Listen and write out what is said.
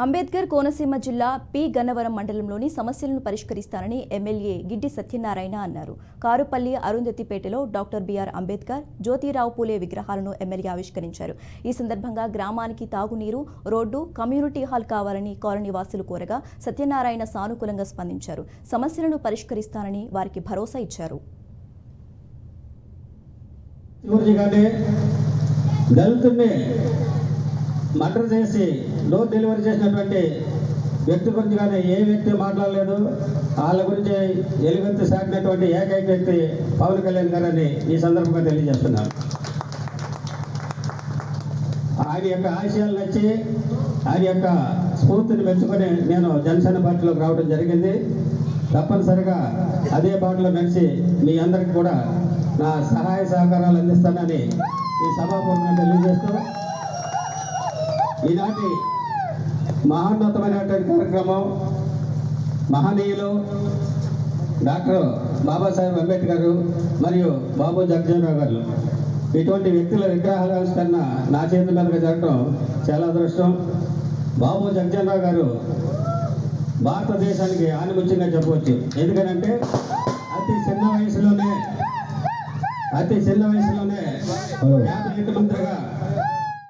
అంబేద్కర్ కోనసీమ జిల్లా పి గన్నవరం మండలంలోని సమస్యలను పరిష్కరిస్తానని ఎమ్మెల్యే గిడ్డి సత్యనారాయణ అన్నారు. కారుపల్లి అరుంధతిపేటలో డాక్టర్ బిఆర్ అంబేద్కర్, జ్యోతిరావు పూలే విగ్రహాలను ఎమ్మెల్యే ఆవిష్కరించారు. ఈ సందర్భంగా గ్రామానికి తాగునీరు, రోడ్డు, కమ్యూనిటీ హాల్ కావాలని కాలనీవాసులు కోరగా సత్యనారాయణ సానుకూలంగా స్పందించారు. సమస్యలను పరిష్కరిస్తానని వారికి భరోసా ఇచ్చారు. మర్డర్ చేసి డోర్ డెలివరీ చేసినటువంటి వ్యక్తి గురించి కానీ ఏ వ్యక్తి మాట్లాడలేదు. వాళ్ళ గురించి ఎలుగెత్తి సాగినటువంటి ఏకైక వ్యక్తి పవన్ కళ్యాణ్ గారని ఈ సందర్భంగా తెలియజేస్తున్నాను. ఆయన యొక్క ఆశయాలు నచ్చి ఆయన యొక్క స్ఫూర్తిని మెచ్చుకొని నేను జనసేన పార్టీలోకి రావడం జరిగింది. తప్పనిసరిగా అదే బాటలో నడిచి మీ అందరికీ కూడా నా సహాయ సహకారాలు అందిస్తానని ఈ సభాపూర్వకంగా తెలియజేస్తూ ఈనాటి మహోన్నతమైనటువంటి కార్యక్రమం మహనీయులు డాక్టర్ బాబాసాహెబ్ అంబేద్కర్ మరియు బాబు జగజ్జీవన్ గారు ఇటువంటి వ్యక్తుల విగ్రహాల ఆవిష్కరణ నా చేతి మీదుగా జరగడం చాలా అదృష్టం. బాబు జగజ్జీవన్ గారు భారతదేశానికి ఆనిముత్యంగా చెప్పవచ్చు. ఎందుకంటే అతి చిన్న వయసులోనే క్యాబినెట్ మంత్రిగా